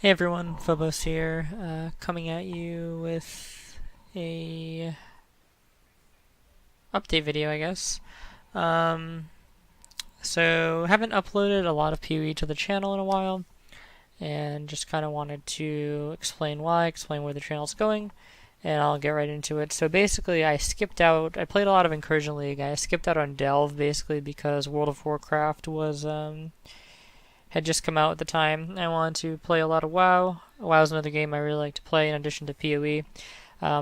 Hey everyone, Phobos here, coming at you with a update video, I guess. Um, haven't uploaded a lot of PoE to the channel in a while, and just kind of wanted to explain why, explain where the channel's going, and I'll get right into it. So basically, I skipped out. I played a lot of Incursion League. I skipped out on Delve basically because World of Warcraft was had just come out at the time. I wanted to play a lot of WoW. WoW is another game I really like to play in addition to PoE.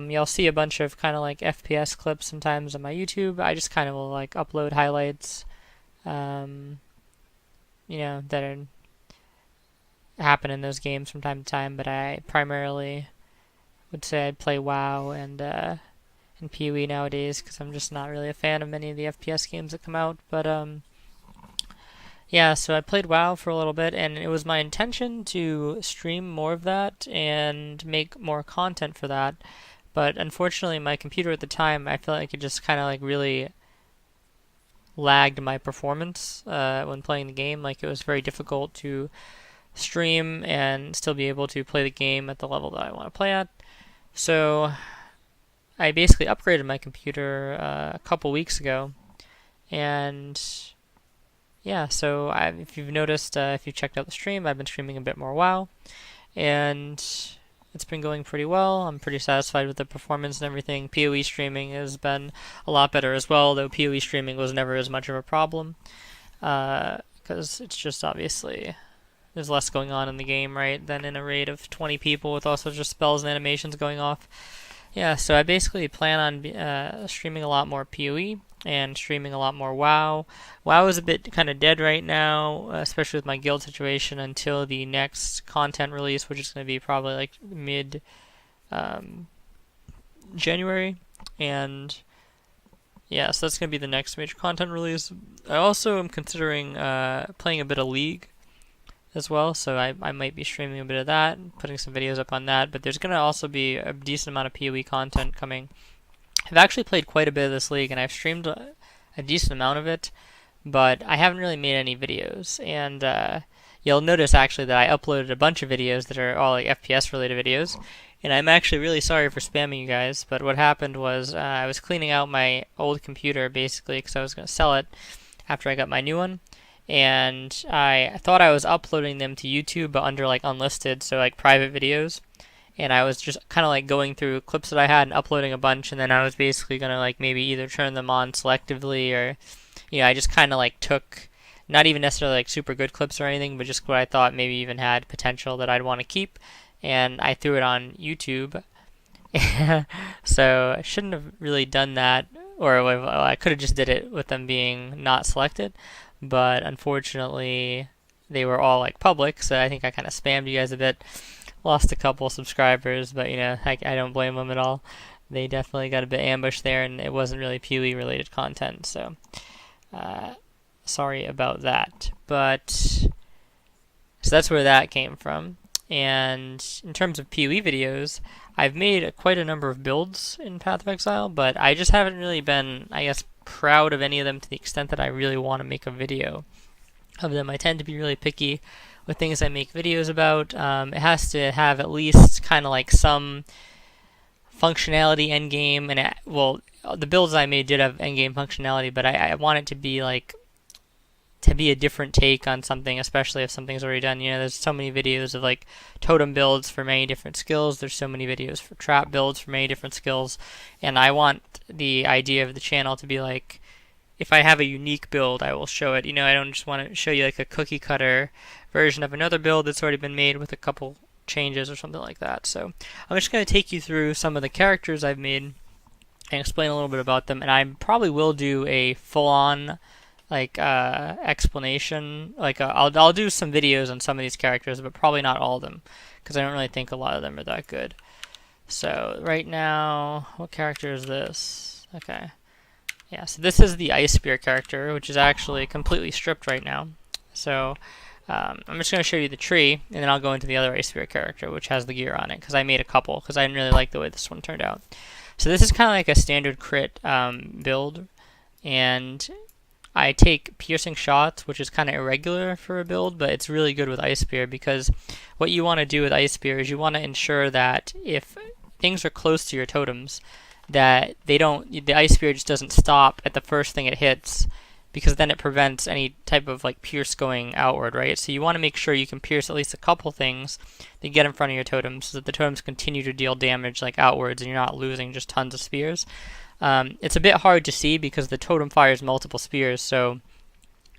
You'll see a bunch of kind of like FPS clips sometimes on my YouTube. I just kind of will like upload highlights, um, that happen in those games from time to time. But I primarily would say I'd play WoW and PoE nowadays because I'm just not really a fan of many of the FPS games that come out. But yeah, so I played WoW for a little bit, and it was my intention to stream more of that and make more content for that. But unfortunately, my computer at the time, I felt like it just kind of like really lagged my performance when playing the game. Like it was very difficult to stream and still be able to play the game at the level that I want to play at. So I basically upgraded my computer a couple weeks ago, and yeah, so if you've noticed, if you checked out the stream, I've been streaming a bit more WoW, and it's been going pretty well. I'm pretty satisfied with the performance and everything. PoE streaming has been a lot better as well, though PoE streaming was never as much of a problem, because it's just obviously there's less going on in the game, right, than in a raid of 20 people with all sorts of spells and animations going off. Yeah, so I basically plan on streaming a lot more PoE and streaming a lot more WoW. WoW is a bit kind of dead right now, especially with my guild situation, until the next content release, which is going to be probably like mid January. And yeah, so that's going to be the next major content release. I also am considering playing a bit of League as well, so I might be streaming a bit of that, putting some videos up on that, but there's going to also be a decent amount of PoE content coming. I've actually played quite a bit of this league, and I've streamed a decent amount of it, but I haven't really made any videos, and you'll notice actually that I uploaded a bunch of videos that are all like FPS related videos, and I'm actually really sorry for spamming you guys, but what happened was I was cleaning out my old computer basically because I was going to sell it after I got my new one, and I thought I was uploading them to YouTube but under like unlisted, so like private videos, and I was just kind of like going through clips that I had and uploading a bunch, and then I was basically gonna like maybe either turn them on selectively or I just kind of like took not even necessarily like super good clips or anything, but just what I thought maybe even had potential that I'd want to keep, and I threw it on YouTube. So I shouldn't have really done that, or I could have just did it with them being not selected, but unfortunately they were all like public, so I think I kind of spammed you guys a bit. Lost a couple subscribers, but I don't blame them at all. They definitely got a bit ambushed there, and it wasn't really PoE related content, so sorry about that. But so that's where that came from. And in terms of PoE videos, I've made quite a number of builds in Path of Exile, but I just haven't really been, I guess, proud of any of them to the extent that I really want to make a video of them. I tend to be really picky with things I make videos about. It has to have at least kind of like some functionality endgame, and the builds I made did have endgame functionality, but I want it to be like a different take on something, especially if something's already done. There's so many videos of like totem builds for many different skills. There's so many videos for trap builds for many different skills, and I want the idea of the channel to be like, if I have a unique build, I will show it. I don't just want to show you like a cookie cutter version of another build that's already been made with a couple changes or something like that. So I'm just going to take you through some of the characters I've made and explain a little bit about them, and I probably will do a full-on like explanation. Like I'll do some videos on some of these characters, but probably not all of them, because I don't really think a lot of them are that good. So right now, what character is this? Okay. Yeah, so this is the Ice Spear character, which is actually completely stripped right now. So I'm just going to show you the tree, and then I'll go into the other Ice Spear character, which has the gear on it, because I made a couple, because I didn't really like the way this one turned out. So this is kind of like a standard crit build, and I take piercing shots, which is kind of irregular for a build, but it's really good with Ice Spear, because what you want to do with Ice Spear is you want to ensure that if things are close to your totems, that the Ice Spear just doesn't stop at the first thing it hits, because then it prevents any type of like pierce going outward, right? So you want to make sure you can pierce at least a couple things to get in front of your totems, so that the totems continue to deal damage like outwards, and you're not losing just tons of spears. It's a bit hard to see because the totem fires multiple spears, so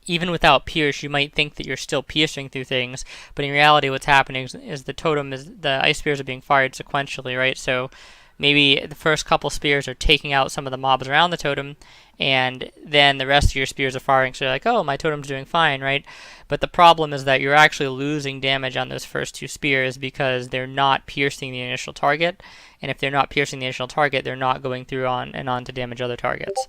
even without pierce, you might think that you're still piercing through things, but in reality what's happening is the ice spears are being fired sequentially, right? So maybe the first couple spears are taking out some of the mobs around the totem, and then the rest of your spears are firing, so you're like, oh, my totem's doing fine, right? But the problem is that you're actually losing damage on those first two spears because they're not piercing the initial target, and if they're not piercing the initial target, they're not going through on to damage other targets.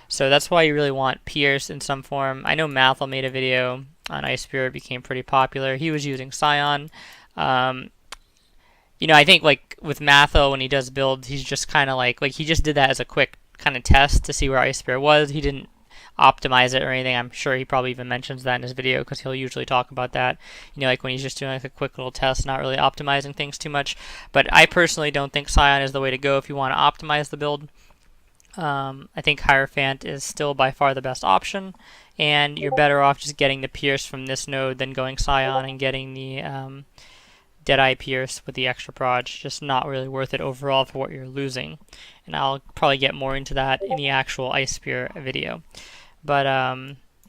So that's why you really want pierce in some form. I know Mathel made a video on Ice Spear, it became pretty popular. He was using Scion. I think like with Mathel, when he does builds, he's just kind of like he just did that as a quick kind of test to see where Ice Spear was. He didn't optimize it or anything. I'm sure he probably even mentions that in his video, because he'll usually talk about that, like when he's just doing like a quick little test, not really optimizing things too much. But I personally don't think Scion is the way to go if you want to optimize the build. I think Hierophant is still by far the best option, and you're better off just getting the Pierce from this node than going Scion and getting the Deadeye Pierce with the extra proj. Just not really worth it overall for what you're losing. And I'll probably get more into that in the actual Ice Spear video. But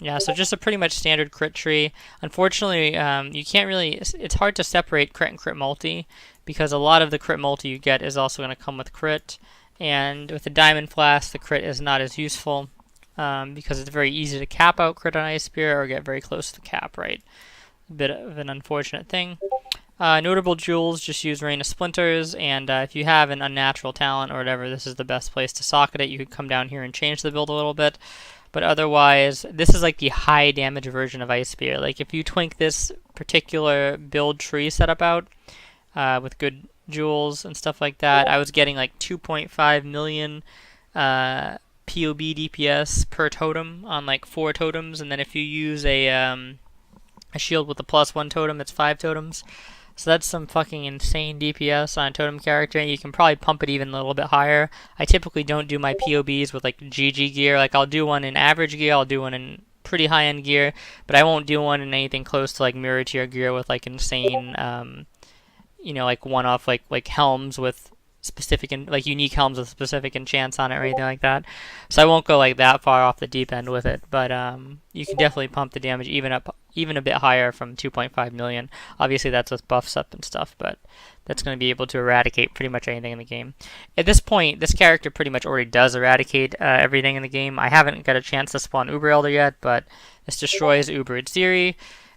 yeah, so just a pretty much standard crit tree. Unfortunately, you can't really, it's hard to separate crit and crit multi, because a lot of the crit multi you get is also going to come with crit. And with the Diamond Flask, the crit is not as useful, because it's very easy to cap out crit on Ice Spear or get very close to the cap, right? A bit of an unfortunate thing. Notable jewels, just use Rain of Splinters, and if you have an unnatural talent or whatever, this is the best place to socket it. You could come down here and change the build a little bit, but otherwise, this is like the high damage version of Ice Spear. Like if you twink this particular build tree setup out with good jewels and stuff like that, I was getting like 2.5 million PoB DPS per totem on like 4 totems, and then if you use a shield with a +1 totem, it's 5 totems. So that's some fucking insane DPS on a totem character, and you can probably pump it even a little bit higher. I typically don't do my PoBs with like GG gear. Like I'll do one in average gear, I'll do one in pretty high-end gear, but I won't do one in anything close to like mirror tier gear with like insane like one-off like helms with specific like unique helms with specific enchants on it or anything like that. So I won't go like that far off the deep end with it, but you can definitely pump the damage even a bit higher from 2.5 million. Obviously that's with buffs up and stuff, but that's going to be able to eradicate pretty much anything in the game. At this point, this character pretty much already does eradicate everything in the game. I haven't got a chance to spawn Uber Elder yet, but this destroys Uber Itziri.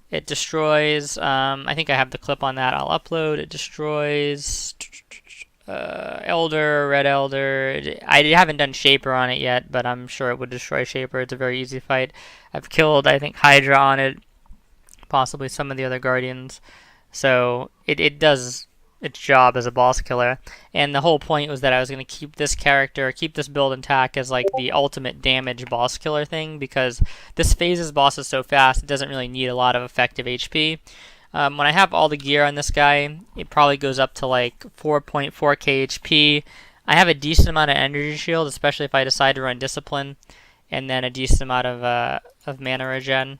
It destroys, I think I have the clip on that, I'll upload. It destroys Elder, Red Elder. I haven't done Shaper on it yet, but I'm sure it would destroy Shaper. It's a very easy fight. I've killed, I think, Hydra on it, possibly some of the other Guardians. So it does its job as a boss killer. And the whole point was that I was going to keep this build intact as like the ultimate damage boss killer thing, because this phases bosses so fast, it doesn't really need a lot of effective HP. When I have all the gear on this guy, it probably goes up to like 4.4k HP. I have a decent amount of energy shield, especially if I decide to run Discipline, and then a decent amount of mana regen,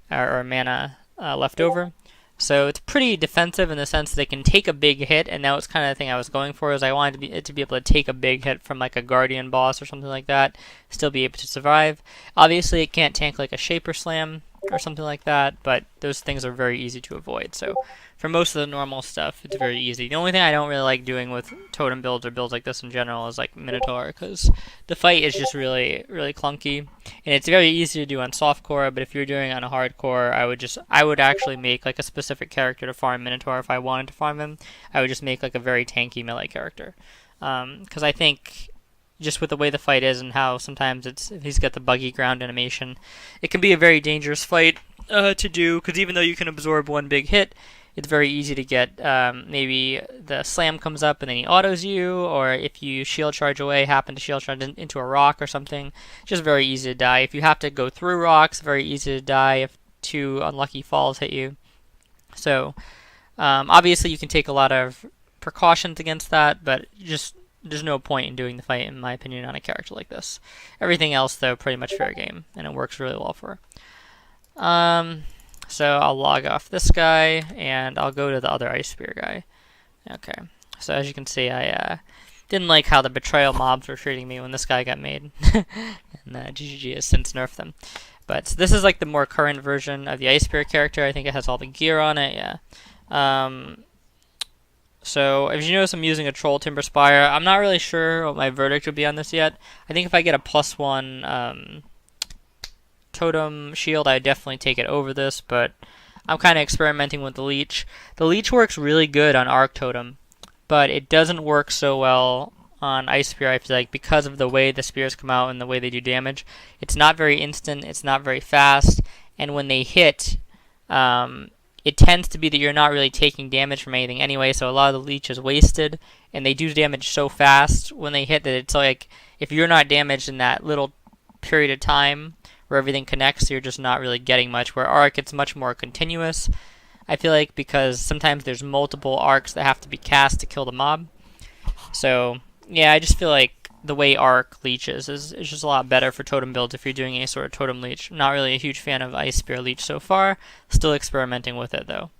or mana left over. So it's pretty defensive in the sense that it can take a big hit, and that was kind of the thing I was going for, is I wanted it to be able to take a big hit from like a Guardian boss or something like that, still be able to survive. Obviously it can't tank like a Shaper Slam or something like that, but those things are very easy to avoid. So for most of the normal stuff, it's very easy. The only thing I don't really like doing with totem builds or builds like this in general is like Minotaur, because the fight is just really, really clunky, and it's very easy to do on softcore. But if you're doing it on a hardcore, I would actually make like a specific character to farm Minotaur if I wanted to farm him. I would just make like a very tanky melee character, because I think just with the way the fight is and how sometimes he's got the buggy ground animation, it can be a very dangerous fight to do, because even though you can absorb one big hit, it's very easy to get maybe the slam comes up and then he autos you, or if you shield charge away, happen to shield charge into a rock or something, it's just very easy to die. If you have to go through rocks, very easy to die if 2 unlucky falls hit you. So obviously you can take a lot of precautions against that, but just there's no point in doing the fight, in my opinion, on a character like this. Everything else, though, pretty much fair game, and it works really well for her. So I'll log off this guy, and I'll go to the other Ice Spear guy. Okay, so as you can see, I didn't like how the Betrayal mobs were treating me when this guy got made, and GGG has since nerfed them. But this is like the more current version of the Ice Spear character. I think it has all the gear on it, yeah. So as you notice, I'm using a Troll Timber Spire. I'm not really sure what my verdict would be on this yet. I think if I get a +1 totem shield, I definitely take it over this, but I'm kind of experimenting with the leech. The leech works really good on Arc Totem, but it doesn't work so well on Ice Spear, I feel like, because of the way the spears come out and the way they do damage. It's not very instant, it's not very fast, and when they hit, it tends to be that you're not really taking damage from anything anyway, so a lot of the leech is wasted, and they do damage so fast when they hit that it's like, if you're not damaged in that little period of time where everything connects, you're just not really getting much. Where Arc, it's much more continuous, I feel like, because sometimes there's multiple arcs that have to be cast to kill the mob. So yeah, I just feel like the way Arc leeches is just a lot better for totem builds if you're doing any sort of totem leech. I'm not really a huge fan of Ice Spear leech so far. Still experimenting with it though.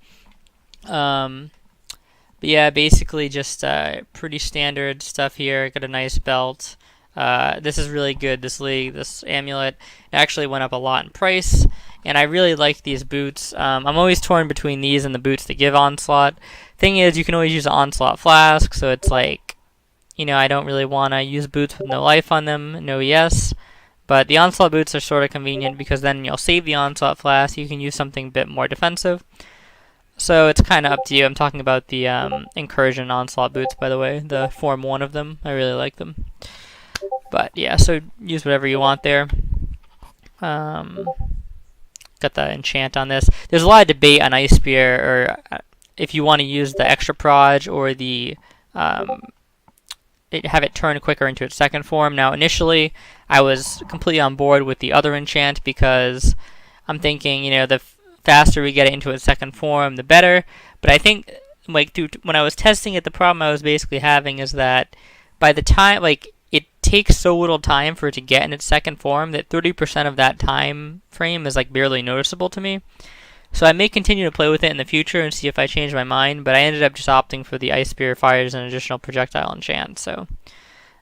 But yeah, basically just pretty standard stuff here. Got a nice belt. This is really good, this league, this amulet. It actually went up a lot in price, and I really like these boots. I'm always torn between these and the boots that give Onslaught. Thing is, you can always use an Onslaught Flask, so it's like, you know, I don't really want to use boots with no life on them, no ES. But the Onslaught boots are sort of convenient because then you'll save the Onslaught Flask, you can use something a bit more defensive. So it's kind of up to you. I'm talking about the Incursion Onslaught boots, by the way, the Form 1 of them. I really like them. But yeah, so use whatever you want there. Got the enchant on this. There's a lot of debate on Ice Spear, or if you want to use the extra proj or the have it turn quicker into its second form. Now initially I was completely on board with the other enchant because I'm thinking, you know, the faster we get it into its second form, the better. But I think, like, when I was testing it, the problem I was basically having is that by the time, like, it takes so little time for it to get in its second form that 30% of that time frame is like barely noticeable to me. So I may continue to play with it in the future and see if I change my mind, but I ended up just opting for the Ice Spear fires an additional projectile enchant. So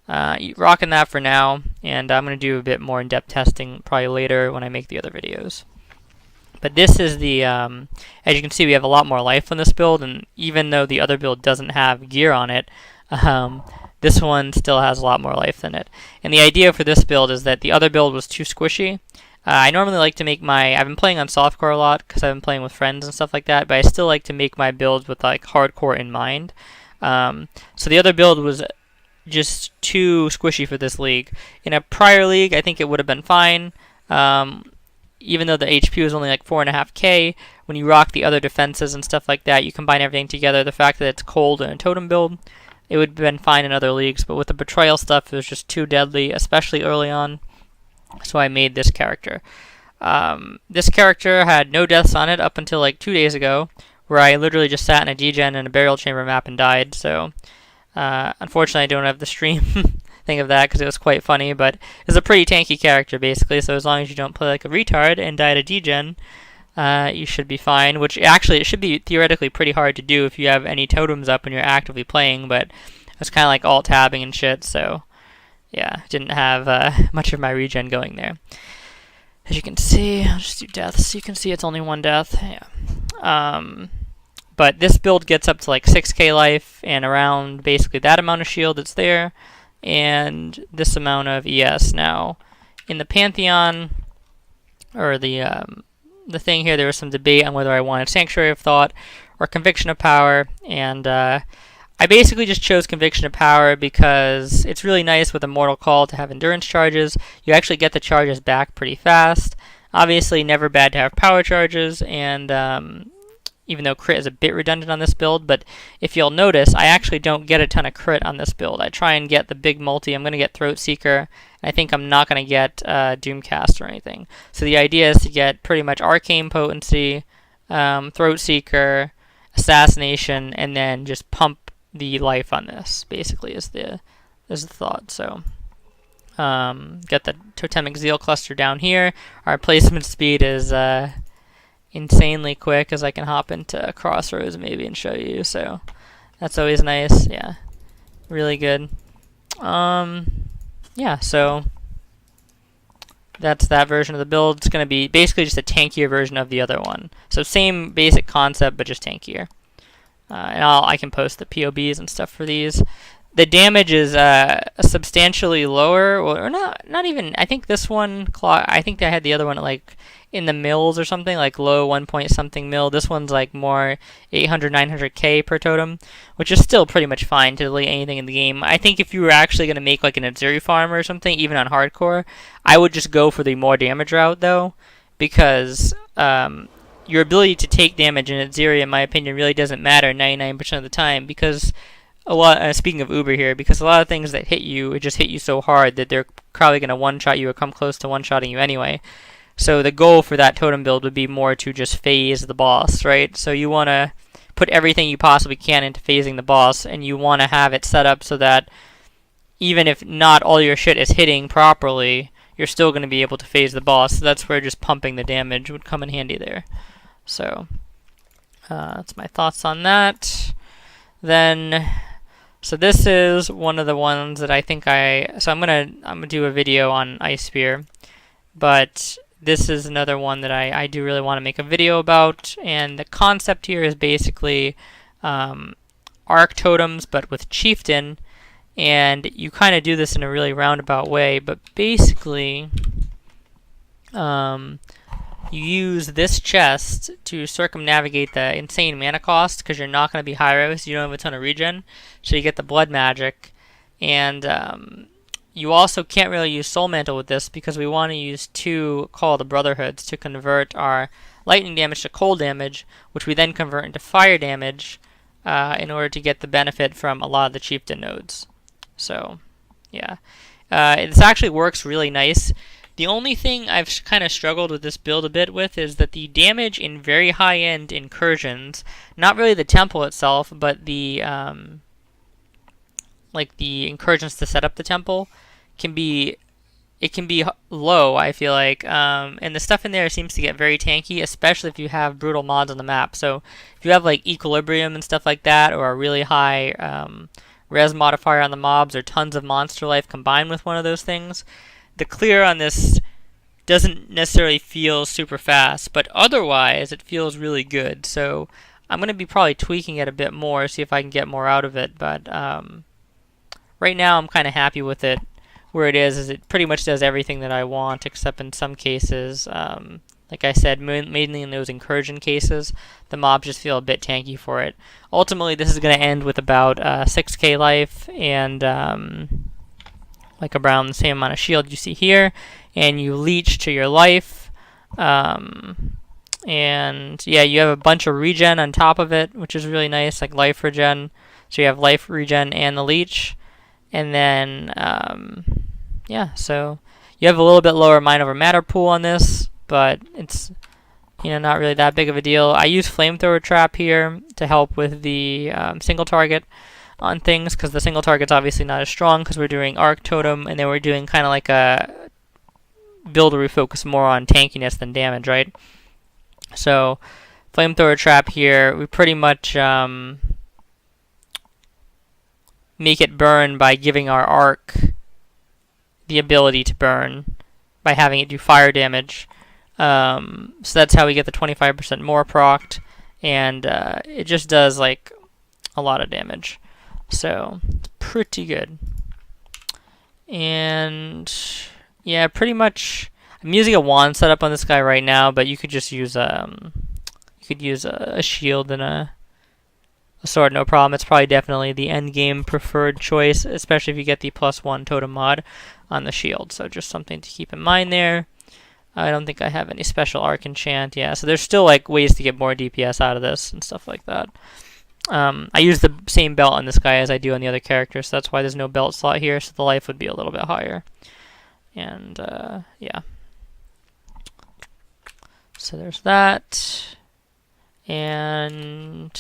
rocking that for now, and I'm going to do a bit more in-depth testing probably later when I make the other videos. But this is the, as you can see, we have a lot more life on this build, and even though the other build doesn't have gear on it, this one still has a lot more life than it. And the idea for this build is that the other build was too squishy. I normally like to make I've been playing on softcore a lot because I've been playing with friends and stuff like that, but I still like to make my builds with like hardcore in mind. So the other build was just too squishy for this league. In a prior league, I think it would have been fine. Even though the HP was only like 4.5k, when you rock the other defenses and stuff like that, you combine everything together, the fact that it's cold in a totem build, it would have been fine in other leagues, but with the betrayal stuff, it was just too deadly, especially early on. So I made this character. This character had no deaths on it up until like 2 days ago, where I literally just sat in a degen in a burial chamber map and died. So unfortunately, I don't have the stream thing of that because it was quite funny, but it's a pretty tanky character basically. So as long as you don't play like a retard and die at a degen, you should be fine. Which actually it should be theoretically pretty hard to do if you have any totems up and you're actively playing. But it's kind of like alt tabbing and shit. So yeah, didn't have much of my regen going there. As you can see, I'll just do deaths. You can see it's only one death. Yeah. But this build gets up to like 6k life and around basically that amount of shield that's there, and this amount of ES. Now, in the Pantheon, or the thing here, there was some debate on whether I wanted Sanctuary of Thought or Conviction of Power, and I basically just chose Conviction of Power because it's really nice with Immortal Call to have endurance charges. You actually get the charges back pretty fast. Obviously, never bad to have power charges, and even though crit is a bit redundant on this build. But if you'll notice, I actually don't get a ton of crit on this build. I try and get the big multi. I'm going to get Throat Seeker. I think I'm not going to get Doomcast or anything. So the idea is to get pretty much Arcane Potency, Throat Seeker, Assassination, and then just pump the life on this, basically, is the thought. So get the Totemic Zeal Cluster down here. Our placement speed is insanely quick, as I can hop into Crossroads maybe and show you. So that's always nice. Yeah, really good. Yeah, so that's that version of the build. It's going to be basically just a tankier version of the other one. So same basic concept, but just tankier. And I can post the POBs and stuff for these. The damage is substantially lower, or not even. I think this one, I think I had the other one at like in the mils or something, like low 1 point something mil. This one's like more 800, 900k per totem, which is still pretty much fine to delete anything in the game. I think if you were actually going to make like an Azuri farm or something, even on hardcore, I would just go for the more damage route though, because your ability to take damage in Azuri, in my opinion, really doesn't matter 99% of the time, because a lot. Speaking of Uber here, because a lot of things that hit you, it just hit you so hard that they're probably going to one-shot you or come close to one-shotting you anyway. So the goal for that totem build would be more to just phase the boss, right? So you want to put everything you possibly can into phasing the boss, and you want to have it set up so that even if not all your shit is hitting properly, you're still going to be able to phase the boss. So that's where just pumping the damage would come in handy there. So that's my thoughts on that. Then, so this is one of the ones that I think so I'm gonna do a video on Ice Spear, but this is another one that I do really want to make a video about. And the concept here is basically arc totems, but with Chieftain. And you kind of do this in a really roundabout way, but basically you use this chest to circumnavigate the insane mana cost, because you're not going to be high risk, you don't have a ton of regen, so you get the blood magic. And you also can't really use Soul Mantle with this, because we want to use 2 Call of the Brotherhoods to convert our lightning damage to cold damage, which we then convert into fire damage in order to get the benefit from a lot of the Chieftain nodes. So, yeah. This actually works really nice. The only thing I've kind of struggled with this build a bit with is that the damage in very high-end incursions, not really the temple itself, but the like the incursions to set up the temple, can be low, I feel like, and the stuff in there seems to get very tanky, especially if you have brutal mods on the map. So if you have like Equilibrium and stuff like that, or a really high res modifier on the mobs, or tons of monster life combined with one of those things, the clear on this doesn't necessarily feel super fast, but otherwise it feels really good. So I'm going to be probably tweaking it a bit more, see if I can get more out of it, but right now I'm kind of happy with it. Where it is it pretty much does everything that I want, except in some cases, like I said, mainly in those incursion cases, the mobs just feel a bit tanky for it. Ultimately, this is going to end with about 6k life and like around the same amount of shield you see here, and you leech to your life, and yeah, you have a bunch of regen on top of it, which is really nice, like life regen. So you have life regen and the leech, and then yeah, so you have a little bit lower mind over matter pool on this, but it's, you know, not really that big of a deal. I use flamethrower trap here to help with the single target on things, because the single target's obviously not as strong, because we're doing arc totem, and then we're doing kind of like a build where we focus more on tankiness than damage, right? So flamethrower trap here, we pretty much make it burn by giving our arc the ability to burn by having it do fire damage. So that's how we get the 25% more procced, and it just does like a lot of damage. So it's pretty good. And yeah, pretty much I'm using a wand setup on this guy right now, but you could just use a shield and a sword, no problem. It's probably definitely the end game preferred choice, especially if you get the +1 totem mod on the shield. So just something to keep in mind there. I don't think I have any special arc enchant. Yeah, so there's still like ways to get more DPS out of this and stuff like that. I use the same belt on this guy as I do on the other characters, so that's why there's no belt slot here, so the life would be a little bit higher. And yeah. So there's that. And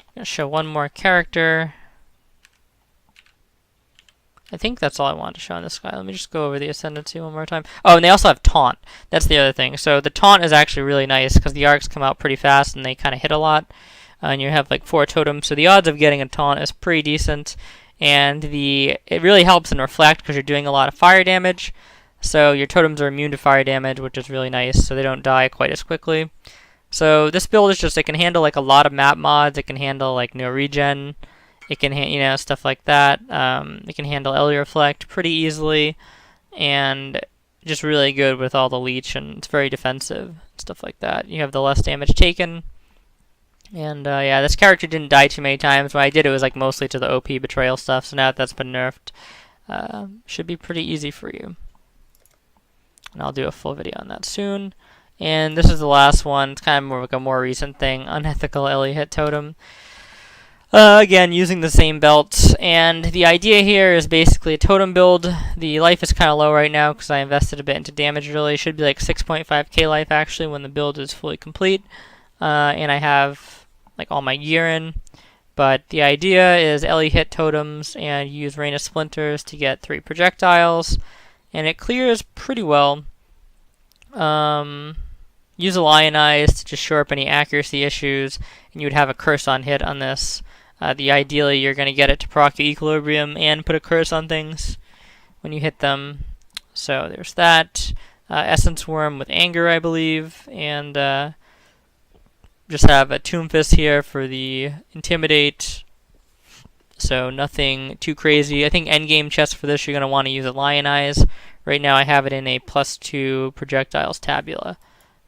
I'm going to show one more character. I think that's all I wanted to show on this guy. Let me just go over the Ascendancy one more time. Oh, and they also have Taunt. That's the other thing. So the Taunt is actually really nice because the arcs come out pretty fast and they kind of hit a lot. And you have like 4 totems, so the odds of getting a Taunt is pretty decent. And it really helps in Reflect because you're doing a lot of fire damage. So your totems are immune to fire damage, which is really nice, so they don't die quite as quickly. So this build is just, it can handle like a lot of map mods. It can handle like no regen. It can stuff like that. It can handle Ellie Reflect pretty easily, and just really good with all the leech, and it's very defensive, stuff like that. You have the less damage taken, and yeah, this character didn't die too many times. When I did, it was like mostly to the OP betrayal stuff. So now that that's been nerfed, should be pretty easy for you. And I'll do a full video on that soon. And this is the last one. It's kind of more like a more recent thing. Unethical Ellie hit totem. Again, using the same belt, and the idea here is basically a totem build. The life is kind of low right now because I invested a bit into damage early. It should be like 6.5k life actually when the build is fully complete, and I have like all my gear in. But the idea is Ellie hit totems and use Rain of Splinters to get 3 projectiles, and it clears pretty well. Use a Lion Eyes to just shore up any accuracy issues, and you would have a curse on hit on this. Ideally, you're going to get it to proc your equilibrium and put a curse on things when you hit them. So there's that. Essence Worm with Anger, I believe, and just have a Tomb Fist here for the Intimidate. So nothing too crazy. I think endgame chest for this, you're going to want to use a Lion Eyes. Right now I have it in a +2 projectiles tabula.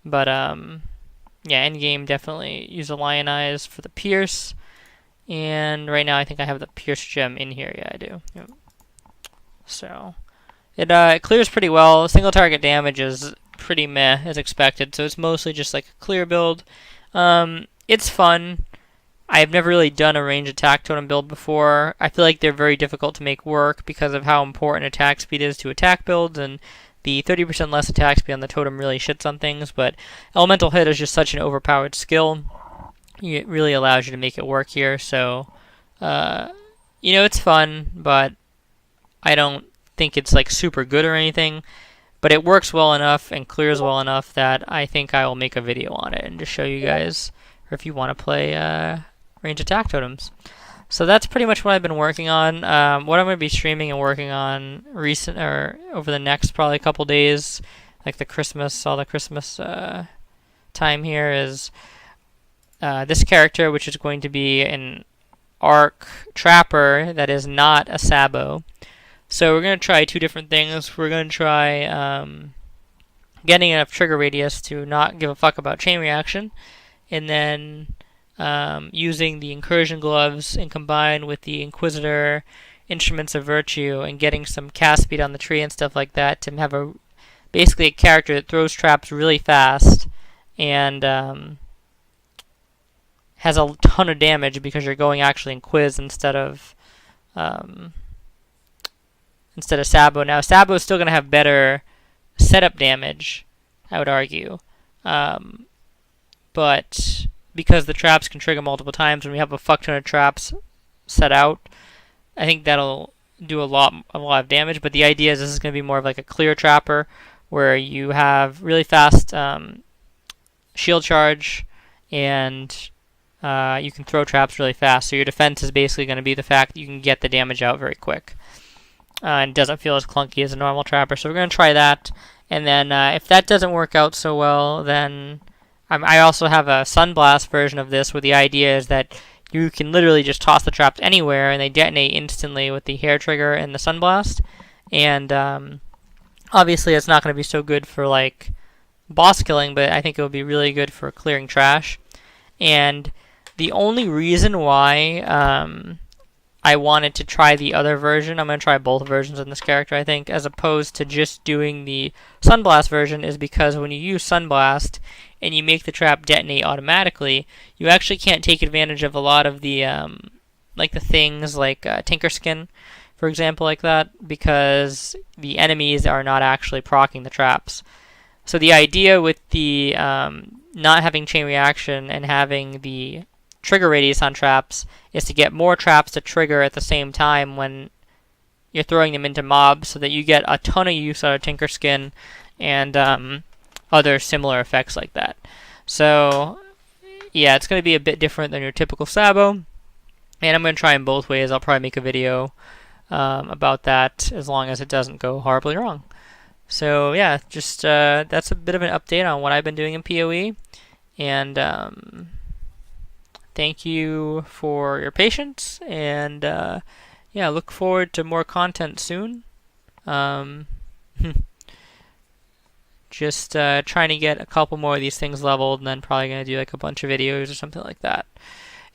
But yeah, endgame definitely use a Lion Eyes for the Pierce. And right now I think I have the Pierce gem in here. Yeah, I do. Yep. So it clears pretty well. Single target damage is pretty meh as expected. So it's mostly just like a clear build. It's fun. I've never really done a range attack totem build before. I feel like they're very difficult to make work because of how important attack speed is to attack builds, and the 30% less attack speed on the totem really shits on things, but Elemental Hit is just such an overpowered skill. It really allows you to make it work here, so, it's fun, but I don't think it's like super good or anything, but it works well enough and clears well enough that I think I will make a video on it and just show you guys, or if you want to play range attack totems. So that's pretty much what I've been working on. What I'm going to be streaming and working on over the next probably couple days, like all the Christmas time here, is this character, which is going to be an arc trapper that is not a Sabo. So we're going to try 2 different things. We're going to try getting enough trigger radius to not give a fuck about chain reaction, and then using the incursion gloves and combine with the Inquisitor Instruments of Virtue and getting some cast speed on the tree and stuff like that to have basically a character that throws traps really fast and has a ton of damage because you're going actually in Quiz instead of Sabo. Now Sabo is still going to have better setup damage, I would argue, but because the traps can trigger multiple times when we have a fuck ton of traps set out, I think that'll do a lot of damage. But the idea is this is going to be more of like a clear trapper where you have really fast shield charge and you can throw traps really fast. So your defense is basically going to be the fact that you can get the damage out very quick. And it doesn't feel as clunky as a normal trapper. So we're going to try that. And then if that doesn't work out so well, then I also have a Sunblast version of this where the idea is that you can literally just toss the traps anywhere and they detonate instantly with the hair trigger and the Sunblast. And obviously it's not going to be so good for like boss killing, but I think it would be really good for clearing trash. And the only reason why I wanted to try the other version. I'm going to try both versions in this character, I think, as opposed to just doing the Sunblast version, is because when you use Sunblast and you make the trap detonate automatically, you actually can't take advantage of a lot of the like the things like Tinker Skin, for example, like that, because the enemies are not actually proccing the traps. So the idea with the not having chain reaction and having the trigger radius on traps is to get more traps to trigger at the same time when you're throwing them into mobs, so that you get a ton of use out of Tinker Skin and other similar effects like that. So yeah, it's going to be a bit different than your typical Sabo, and I'm going to try in both ways. I'll probably make a video about that as long as it doesn't go horribly wrong. So yeah, just that's a bit of an update on what I've been doing in PoE, and thank you for your patience, and yeah, look forward to more content soon. Just trying to get a couple more of these things leveled, and then probably going to do like a bunch of videos or something like that.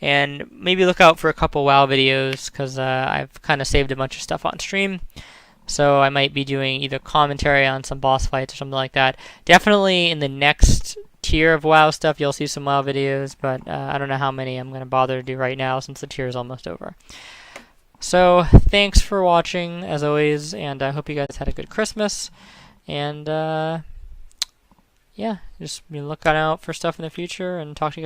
And maybe look out for a couple WoW videos, because I've kind of saved a bunch of stuff on stream. So I might be doing either commentary on some boss fights or something like that. Definitely in the next tier of WoW stuff, you'll see some WoW videos, but I don't know how many I'm going to bother to do right now since the tier is almost over. So thanks for watching, as always, and I hope you guys had a good Christmas. And yeah, just be looking out for stuff in the future, and talk to you guys.